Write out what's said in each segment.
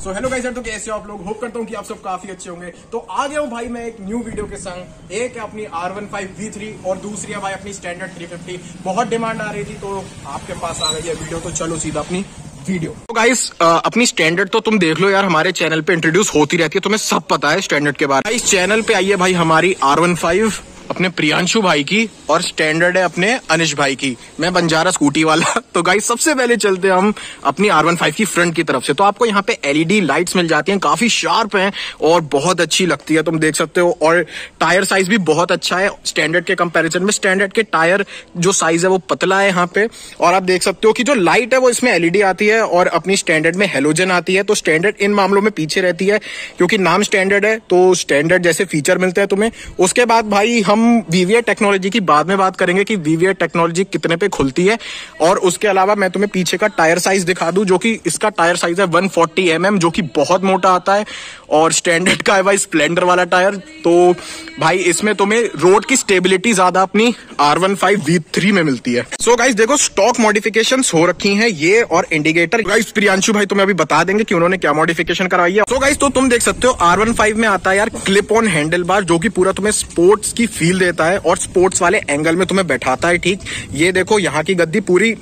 So hello guys, तो कैसे हो आप लोग? होप करता हूँ कि आप सब काफी अच्छे होंगे। तो आ गया हूँ भाई मैं एक न्यू वीडियो के संग। एक है अपनी R15 V3 और दूसरी है भाई अपनी स्टैंडर्ड 350। बहुत डिमांड आ रही थी तो आपके पास आ गई है वीडियो, तो चलो सीधा अपनी वीडियो। तो गाइस अपनी स्टैंडर्ड तो तुम देख लो यार, हमारे चैनल पे इंट्रोड्यूस होती रहती है, तुम्हें सब पता है स्टैंडर्ड के बारे में। इस चैनल पे आई है भाई हमारी R15 अपने प्रियांशु भाई की, और स्टैंडर्ड है अपने अनिश भाई की। मैं बंजारा स्कूटी वाला। तो गाइस सबसे पहले चलते हैं हम अपनी R15 की फ्रंट की तरफ से। तो आपको यहाँ पे LED लाइट्स मिल जाती हैं, काफी शार्प हैं और बहुत अच्छी लगती है, तुम देख सकते हो। और टायर साइज भी बहुत अच्छा है स्टैंडर्ड के कंपैरिजन में। स्टैंडर्ड के टायर जो साइज है वो पतला है यहाँ पे, और आप देख सकते हो कि जो लाइट है वो इसमें LED आती है और अपनी स्टैंडर्ड में हेलोजन आती है। तो स्टैंडर्ड इन मामलों में पीछे रहती है क्योंकि नाम स्टैंडर्ड है, तो स्टैंडर्ड जैसे फीचर मिलते हैं तुम्हें। उसके बाद भाई हम VVA टेक्नोलॉजी की बाद में बात करेंगे कि VVA टेक्नोलॉजी कितने पे खुलती है। और उसके अलावा मैं तुम्हें पीछे का टायर साइज दिखा दूं, जो कि इसका टायर साइज है 140 mm, जो कि बहुत मोटा आता है। और स्टैंडर्ड का है भाई स्प्लेंडर वाला टायर। तो भाई इसमें तुम्हें रोड की स्टेबिलिटी ज्यादा अपनी R15 V3 में मिलती है। सो गाइस देखो, स्टॉक मॉडिफिकेशंस हो रखी हैं ये, और इंडिकेटर गाइस प्रियांशु भाई तुम्हें अभी बता देंगे कि उन्होंने क्या मॉडिफिकेशन करवाई है। सो गाइस तो तुम देख सकते हो R15 में आता है यार क्लिप ऑन हैंडल बार, जो कि पूरा तुम्हें स्पोर्ट्स की फील देता है और स्पोर्ट्स वाले एंगल में तुम्हें बैठाता है। ठीक, ये देखो यहाँ की गद्दी पूरी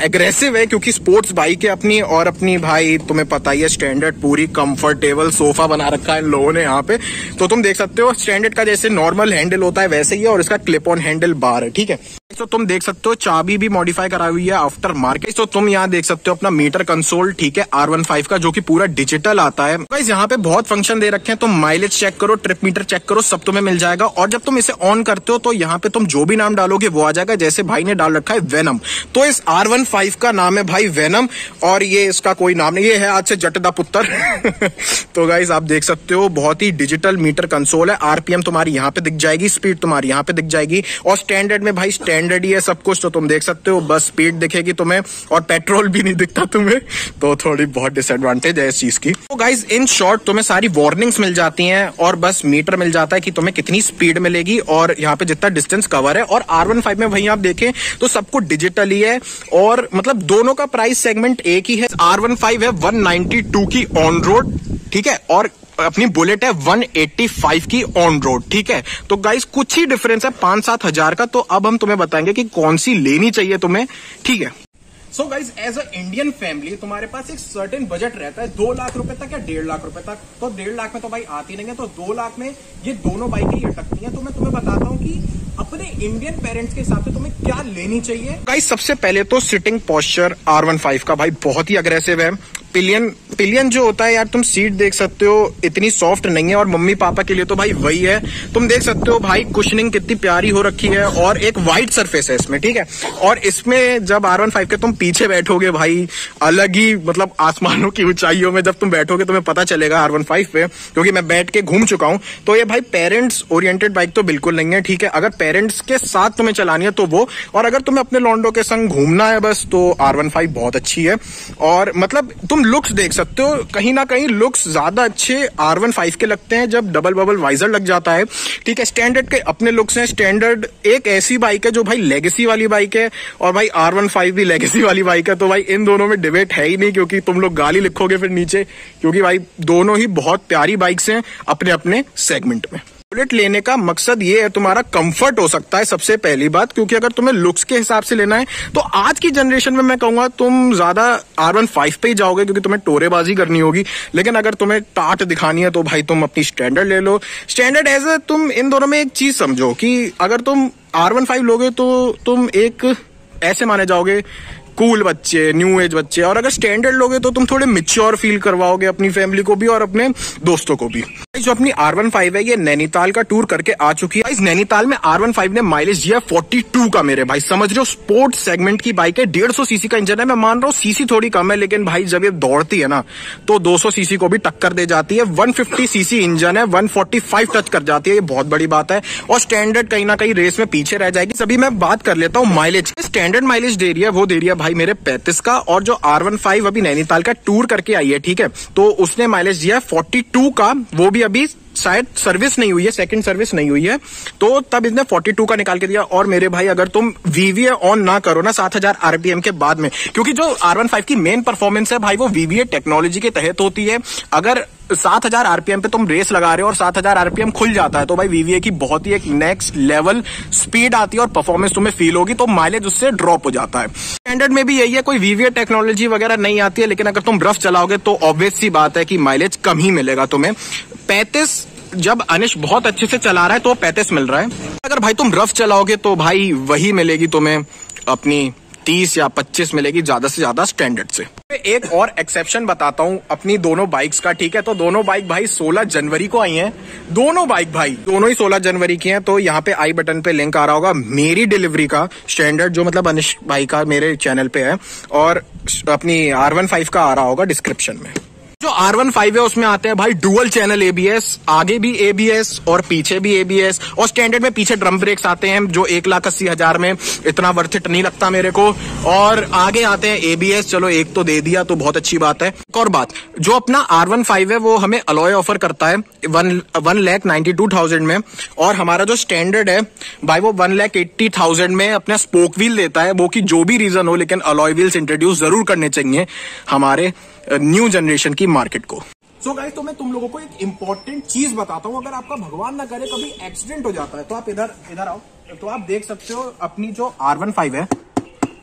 एग्रेसिव है क्योंकि स्पोर्ट्स बाइक है अपनी, और अपनी भाई तुम्हें पता ही है स्टैंडर्ड पूरी कंफर्टेबल सोफा बना रखा है इन लोगों ने यहाँ पे। तो तुम देख सकते हो स्टैंडर्ड का जैसे नॉर्मल हैंडल होता है वैसे ही है, और इसका क्लिप ऑन हैंडल बार है। ठीक है, तो तुम देख सकते हो चाबी भी मॉडिफाई कराई हुई है आफ्टर मार्केट। तो तुम यहाँ देख सकते हो अपना मीटर कंसोल, ठीक है, R15 का, जो कि पूरा डिजिटल आता है। गाइस यहाँ पे बहुत फंक्शन दे रखे हैं, तुम माइलेज चेक करो, ट्रिप मीटर चेक करो, सब तुम्हें मिल जाएगा। और जब तुम इसे ऑन करते हो तो यहाँ पे तुम जो भी नाम डालोगे वो आ जाएगा। जैसे भाई ने डाल रखा है वेनम, तो इस R15 का नाम है भाई वेनम, और ये इसका कोई नाम नहीं, ये है आज से जट दा पुत्र। तो गाइस आप देख सकते हो बहुत ही डिजिटल मीटर कंसोल है। RPM तुम्हारी यहाँ पे दिख जाएगी, स्पीड तुम्हारी यहाँ पे दिख जाएगी, और स्टैंडर्ड में भाई स्टैंडर्ड ही है सब कुछ। तो तुम देख सकते हो बस स्पीड दिखेगी तुम्हें, और पेट्रोल भी नहीं दिखता तुम्हें, तो थोड़ी बहुत डिसएडवांटेज है इस चीज की। तो गाइस इन शॉर्ट तुम्हें सारी वार्निंग्स मिल जाती हैं, और बस मीटर मिल जाता है कि तुम्हें कितनी स्पीड मिलेगी और यहाँ पे जितना डिस्टेंस कवर है। और R15 में वहीं आप देखें तो सब कुछ डिजिटल ही है, और मतलब दोनों का प्राइस सेगमेंट एक ही है। R15 है 192 की ऑन रोड, ठीक है, और अपनी बुलेट है 185 की ऑन रोड। ठीक है, तो गाइस कुछ ही डिफरेंस है 5-7 हजार का। तो अब हम तुम्हें बताएंगे कि कौन सी लेनी चाहिए तुम्हें। ठीक है, so guys as a Indian family तुम्हारे पास एक सर्टेन बजट रहता है 2 लाख रुपए तक या 1.5 लाख रुपए तक। तो 1.5 लाख में तो भाई आती नहीं है, तो 2 लाख में ये दोनों बाइकें ही अटकती हैं। तो मैं तुम्हें बताता हूँ कि अपने इंडियन पेरेंट्स के हिसाब से तुम्हें क्या लेनी चाहिए। गाइस सबसे पहले तो सिटिंग पोस्चर R15 का भाई बहुत ही अग्रेसिव है। पिलियन जो होता है यार, तुम सीट देख सकते हो इतनी सॉफ्ट नहीं है, और मम्मी पापा के लिए तो भाई वही है। तुम देख सकते हो भाई कुशनिंग कितनी प्यारी हो रखी है, और एक वाइड सरफेस है इसमें। ठीक है, और इसमें जब R15 के तुम पीछे बैठोगे भाई, अलग ही मतलब आसमानों की ऊंचाइयों में जब तुम बैठोगे तुम्हें पता चलेगा R15 पे, क्योंकि मैं बैठ के घूम चुका हूं। तो ये भाई पेरेंट्स ओरिएंटेड बाइक तो बिल्कुल नहीं है। ठीक है, अगर पेरेंट्स के साथ तुम्हें चलानी है तो वो, और अगर तुम्हें अपने लॉन्डो के संग घूमना है बस, तो R15 बहुत अच्छी है। और मतलब तुम लुक्स देख सकते हो, कहीं ना कहीं लुक्स ज्यादा अच्छे R15 के लगते हैं जब डबल बबल वाइजर लग जाता है। ठीक है, स्टैंडर्ड के अपने लुक्स हैं। स्टैंडर्ड एक ऐसी बाइक है जो भाई लेगेसी वाली बाइक है, और भाई R15 भी लेगेसी वाली बाइक है। तो भाई इन दोनों में डिबेट है ही नहीं, क्योंकि तुम लोग गाली लिखोगे फिर नीचे, क्योंकि भाई दोनों ही बहुत प्यारी बाइक्स हैं अपने अपने सेगमेंट में। बुलेट लेने का मकसद ये है तुम्हारा कंफर्ट हो सकता है सबसे पहली बात, क्योंकि अगर तुम्हें लुक्स के हिसाब से लेना है तो आज की जनरेशन में मैं कहूंगा तुम ज्यादा R15 पे ही जाओगे, क्योंकि तुम्हें टोरेबाजी करनी होगी। लेकिन अगर तुम्हें टाट दिखानी है तो भाई तुम अपनी स्टैंडर्ड ले लो। स्टैंडर्ड एज ए तुम इन दोनों में एक चीज समझो कि अगर तुम R15 लोगे तो तुम एक ऐसे माने जाओगे कूल बच्चे, न्यू एज बच्चे, और अगर स्टैंडर्ड लोगे तो तुम थोड़े मिच्योर फील करवाओगे अपनी फैमिली को भी और अपने दोस्तों को भी। जो अपनी R15 है ये नैनीताल का टूर करके आ चुकी है। इस नैनीताल में R15 ने माइलेज दिया 42 का। मेरे भाई समझ रहे हो, स्पोर्ट्स सेगमेंट की बाइक है, 150 सीसी का इंजन है। मैं मान रहा हूँ सीसी थोड़ी कम है, लेकिन भाई जब ये दौड़ती है ना तो 200 सीसी को भी टक्कर दे जाती है। 150 सीसी इंजन है, 145 टच कर जाती है, ये बहुत बड़ी बात है। और स्टैंडर्ड कहीं ना कहीं रेस में पीछे रह जाएगी। सभी मैं बात कर लेता हूँ माइलेज। स्टैंडर्ड माइलेज दे रही है, वो दे रही है भाई मेरे 35 का, और जो R15 अभी नैनीताल का टूर करके आई है, ठीक है, तो उसने माइलेज दिया 42 का, वो भी अभी शायद सर्विस नहीं हुई है, सेकंड सर्विस नहीं हुई है, तो तब इसने 42 का निकाल के दिया। और मेरे भाई अगर तुम VVA ऑन ना करो ना 7000 RPM के बाद में, क्योंकि जो R15 की मेन परफॉर्मेंस है भाई वो VVA टेक्नोलॉजी के तहत होती है। अगर 7000 RPM पे तुम रेस लगा रहे हो और 7000 RPM खुल जाता है तो भाई VVA की बहुत ही एक नेक्स्ट लेवल स्पीड आती है और परफॉर्मेंस तुम्हें फील होगी, तो माइलेज उससे ड्रॉप हो जाता है। स्टैंडर्ड में भी यही है, कोई VVA टेक्नोलॉजी वगैरह नहीं आती है, लेकिन अगर तुम रफ चलाओगे तो ऑब्वियस सी बात है कि माइलेज कम ही मिलेगा तुम्हें। 35 जब अनिश बहुत अच्छे से चला रहा है तो 35 मिल रहा है। अगर भाई तुम रफ चलाओगे तो भाई वही मिलेगी तुम्हें, अपनी 30 या 25 मिलेगी ज्यादा से ज्यादा स्टैंडर्ड से। एक और एक्सेप्शन बताता हूं अपनी दोनों बाइक्स का, ठीक है। तो दोनों बाइक भाई 16 जनवरी को आई हैं, दोनों बाइक भाई दोनों ही 16 जनवरी की हैं। तो यहाँ पे आई बटन पे लिंक आ रहा होगा मेरी डिलीवरी का स्टैंडर्ड, जो मतलब अनिश भाई का मेरे चैनल पे है, और अपनी R15 का आ रहा होगा डिस्क्रिप्शन में। जो R15 है उसमें आते हैं भाई डुअल चैनल ABS, आगे भी ABS और पीछे भी ABS, और स्टैंडर्ड में पीछे ड्रम ब्रेक्स आते हैं जो 1,80,000 में इतना वर्थ इट नहीं लगता मेरे को। और आगे आते हैं ABS, चलो एक तो दे दिया तो बहुत अच्छी बात है। एक और बात, जो अपना R15 है वो हमें अलॉय ऑफर करता है 1,92,000 में, और हमारा जो स्टैंडर्ड है भाई वो 1,80,000 में अपना स्पोक व्हील देता है। वो की जो भी रीजन हो, लेकिन अलॉय व्हील्स इंट्रोड्यूस जरूर करने चाहिए हमारे न्यू जनरेशन की मार्केट को। सो गाइस, तो मैं तुम लोगों को एक इंपॉर्टेंट चीज बताता हूं। अगर आपका भगवान ना करे कभी एक्सीडेंट हो जाता है तो आप इधर आओ, तो आप देख सकते हो अपनी जो R15 है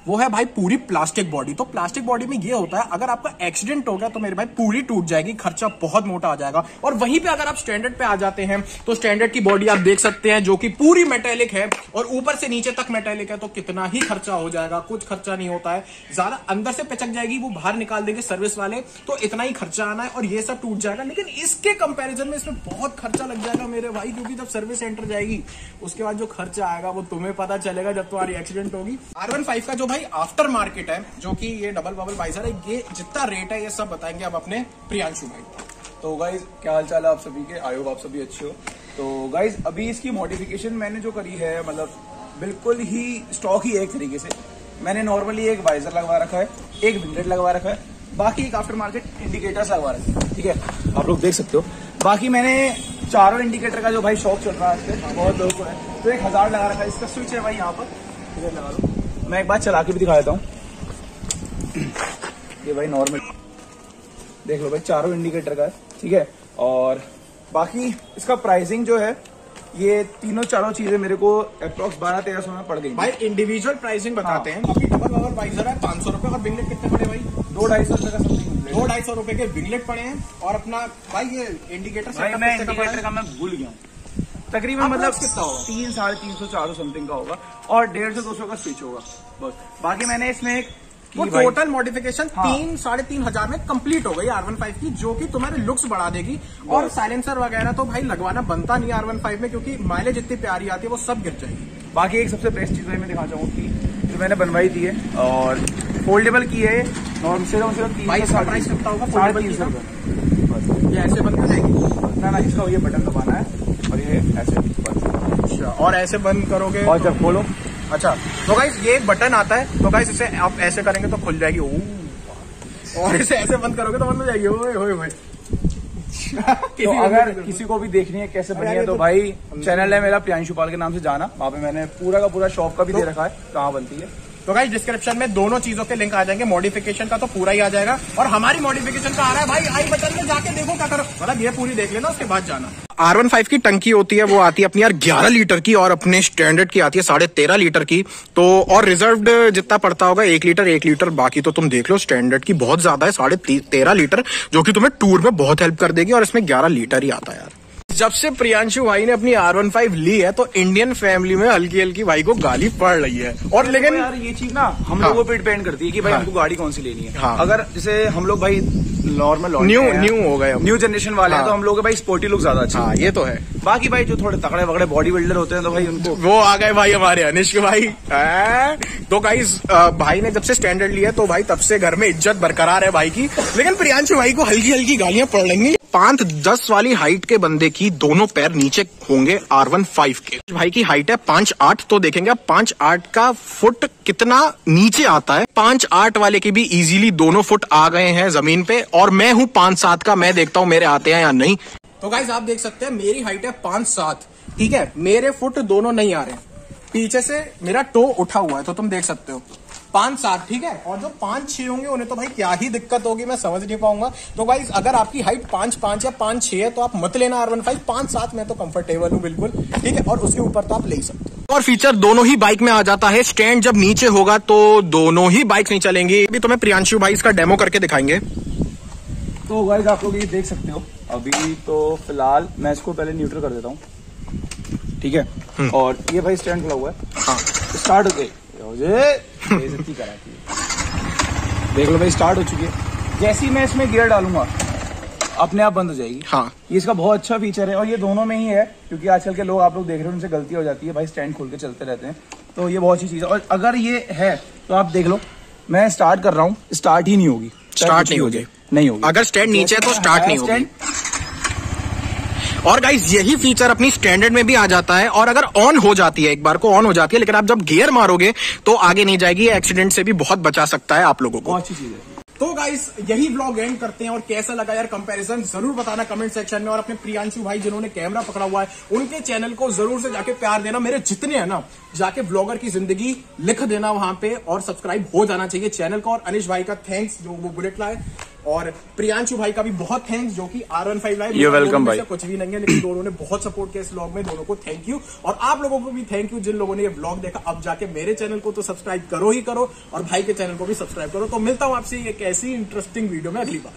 वो है भाई पूरी प्लास्टिक बॉडी। तो प्लास्टिक बॉडी में ये होता है, अगर आपका एक्सीडेंट हो गया तो मेरे भाई पूरी टूट जाएगी, खर्चा बहुत मोटा आ जाएगा। और वहीं पे अगर आप स्टैंडर्ड पे आ जाते हैं तो स्टैंडर्ड की बॉडी आप देख सकते हैं जो कि पूरी मेटेलिक है और ऊपर से नीचे तक मेटेलिक है, तो कितना ही खर्चा हो जाएगा, कुछ खर्चा नहीं होता है ज्यादा। अंदर से पिचक जाएगी, वो बाहर निकाल देंगे सर्विस वाले, तो इतना ही खर्चा आना है और ये सब टूट जाएगा। लेकिन इसके कंपेरिजन में इसमें बहुत खर्चा लग जाएगा मेरे भाई, क्योंकि जब सर्विस सेंटर जाएगी उसके बाद जो खर्चा आएगा वो तुम्हें पता चलेगा जब तुम्हारी एक्सीडेंट होगी। R15 का जो भाई आफ्टर मार्केट है, जो कि ये डबल बबल वाइजर है, ये जितना रेट है ये सब बताएंगे अब अपने प्रियांशु भाई। तो गाइज क्या हाल चाल है आप सभी के, आई होप आप सभी अच्छे हो। तो गाइज अभी इसकी मॉडिफिकेशन मैंने जो करी है, मतलब बिल्कुल ही स्टॉक ही एक तरीके से। मैंने नॉर्मली एक वाइजर लगवा रखा है, एक विंडलेट लगवा रखा है, बाकी एक आफ्टर मार्केट इंडिकेटर्स लगवा रखे हैं, ठीक है, आप लोग देख सकते हो। बाकी मैंने चारों इंडिकेटर का जो भाई शौक चल रहा है आजकल बहुत लोगों को है, तो 1000 लगा रखा है। इसका स्विच है भाई यहाँ पर, इधर लगा लो। मैं एक बार चला के भी दिखा देता हूँ, ये भाई नॉर्मल देख लो भाई, चारों इंडिकेटर का है, ठीक है। और बाकी इसका प्राइसिंग जो है, ये तीनों चारों चीजें मेरे को अप्रोक्स 1200-1300 में पड़ गई। भाई इंडिविजुअल प्राइसिंग बताते हैं। अभी डबल बबल वाइजर है 500 रुपए, और विंगलेट कितने पड़े भाई? 200-250 रुपए का समथिंग, 200-250 रुपए के विंगलेट पड़े हैं। और अपना भाई ये इंडिकेटर भाई मैं इंडिकेटर का मैं भूल गया हूँ, तकरीबन मतलब कितना होगा, 300-350-400 समथिंग का होगा, और 150-200 का स्विच होगा बस। बाकी मैंने इसमें एक वो टोटल मॉडिफिकेशन 3-3.5 हजार में कंप्लीट हो गई R15 की, जो कि तुम्हारे लुक्स बढ़ा देगी। और साइलेंसर वगैरह तो भाई लगवाना बनता नहीं R15 में, क्योंकि माइलेज इतनी प्यारी आती है वो सब गिर जाएगी। बाकी एक सबसे बेस्ट चीज मैं दिखाना चाहूँ की जो मैंने बनवाई थी है, और फोल्डेबल की है, नॉर्मल से भाई इसका प्राइस कितना होगा? 350 रुपए। ये ऐसे बंद कर जाएगी ना, इसका ये बटन दबाना है और ये ऐसे बंद। अच्छा, और ऐसे बंद करोगे और जब खोलो, अच्छा तो गाइस ये एक बटन आता है, तो गाइस इसे आप ऐसे करेंगे तो खुल जाएगी, और इसे ऐसे बंद करोगे तो बंद हो जाएगी। ओए होए होए। तो अगर किसी को भी देखनी है कैसे बनी है, तो भाई चैनल है मेरा प्रियांशु पाल के नाम से जाना, वहाँ पे मैंने पूरा का पूरा शॉप का भी दे रखा है कहाँ बनती है। तो गाइस डिस्क्रिप्शन में दोनों चीजों के लिंक आ जाएंगे। मॉडिफिकेशन का तो पूरा ही आ जाएगा, और हमारी मॉडिफिकेशन का आ रहा है भाई आई बटन में, जाके देखो क्या करो, मतलब ये पूरी देख लेना उसके बाद जाना। R15 की टंकी होती है, वो आती है अपनी यार 11 लीटर की, और अपने स्टैंडर्ड की आती है 13.5 लीटर की। तो और रिजर्व्ड जितना पड़ता होगा 1 लीटर, बाकी तो तुम देख लो स्टैंडर्ड की बहुत ज्यादा है 13.5 लीटर, जो कि तुम्हें टूर में बहुत हेल्प कर देगी। और इसमें 11 लीटर ही आता है यार। जब से प्रियांशु भाई ने अपनी R15 ली है तो इंडियन फैमिली में हल्की हल्की भाई को गाली पड़ रही है। और लेकिन यार ये चीज ना हम लोगों पे डिपेंड करती है कि भाई हमको गाड़ी कौन सी लेनी है। अगर जैसे हम लोग भाई नॉर्मल न्यू हो गए, न्यू जनरेशन वाले हैं, तो हम लोग भाई स्पोर्टी लुक ज्यादा अच्छा ये तो है। बाकी भाई जो थोड़े तगड़े वगड़े बॉडी बिल्डर होते हैं तो भाई उनको वो आ गए भाई हमारे अनिश के भाई। तो गाइस भाई ने जब से स्टैंडर्ड लिया तो भाई तब से घर में इज्जत बरकरार है भाई की। लेकिन प्रियांशु भाई को हल्की हल्की गालियां पड़ रही। 5'10" वाली हाइट के बंदे की दोनों पैर नीचे होंगे R15 के। भाई की हाइट है 5'8", तो देखेंगे आप 5'8" का फुट कितना नीचे आता है। 5'8" वाले के भी इजीली दोनों फुट आ गए हैं जमीन पे, और मैं हूँ 5'7" का, मैं देखता हूँ मेरे आते हैं या नहीं। तो गाइस आप देख सकते हैं मेरी हाइट है 5'7", ठीक है, मेरे फुट दोनों नहीं आ रहे, पीछे से मेरा टो उठा हुआ है, तो तुम देख सकते हो 5'7", ठीक है। और जो 5'6" होंगे उन्हें तो भाई क्या ही दिक्कत होगी, मैं समझ नहीं पाऊंगा। तो गाइस अगर आपकी हाइट 5'5" या 5'6" है तो आप मत लेना R15। 5'7" में तो कंफर्टेबल हूं बिल्कुल, ठीक है, और उसके ऊपर तो आप ले सकते हो। और फीचर दोनों ही बाइक में आ जाता है, स्टैंड जब नीचे होगा तो दोनों ही बाइक नहीं चलेंगी। अभी तुम्हें प्रियांशु भाई इसका डेमो करके दिखाएंगे। तो गाइस आप लोग ये देख सकते हो, अभी तो फिलहाल मैं इसको पहले न्यूट्रल कर देता हूँ, ठीक है। और ये भाई स्टैंड खुला हुआ है, हाँ स्टार्ट हो गई, बेइज्जती कराती है। देख लो भाई स्टार्ट हो चुकी है। जैसे ही मैं इसमें गियर डालूंगा अपने आप बंद हो जाएगी। हाँ ये इसका बहुत अच्छा फीचर है और ये दोनों में ही है, क्योंकि आजकल के लोग आप लोग देख रहे हो उनसे गलती हो जाती है भाई, स्टैंड खोल के चलते रहते हैं, तो ये बहुत अच्छी चीज है। और अगर ये है तो आप देख लो, मैं स्टार्ट कर रहा हूँ, स्टार्ट ही नहीं होगी, स्टार्ट नहीं होगी, नहीं होगी। अगर स्टैंड नीचे है तो स्टार्ट नहीं होगी। और गाइस यही फीचर अपनी स्टैंडर्ड में भी आ जाता है, और अगर ऑन हो जाती है, एक बार को ऑन हो जाती है, लेकिन आप जब गियर मारोगे तो आगे नहीं जाएगी, एक्सीडेंट से भी बहुत बचा सकता है आप लोगों को। बहुत अच्छी चीज है। तो गाइस यही व्लॉग एंड करते हैं, और कैसा लगा यार कंपैरिजन जरूर बताना कमेंट सेक्शन में। और अपने प्रियांशु भाई जिन्होंने कैमरा पकड़ा हुआ है उनके चैनल को जरूर से जाके प्यार देना, मेरे जितने हैं ना जाके व्लॉगर की जिंदगी लिख देना वहां पे, और सब्सक्राइब हो जाना चाहिए चैनल को। और अनिश भाई का थैंक्स जो वो बुलेट लाए, और प्रियांशु भाई का भी बहुत थैंक्स जो कि R15 लाए। ये वेलकम भाई, कुछ भी नहीं है, लेकिन दोनों ने बहुत सपोर्ट किया इस व्लॉग में, दोनों को थैंक यू। और आप लोगों को भी थैंक यू जिन लोगों ने ये व्लॉग देखा। अब जाके मेरे चैनल को तो सब्सक्राइब करो ही करो, और भाई के चैनल को भी सब्सक्राइब करो। तो मिलता हूं आपसे एक ऐसी इंटरेस्टिंग वीडियो में अगली बार।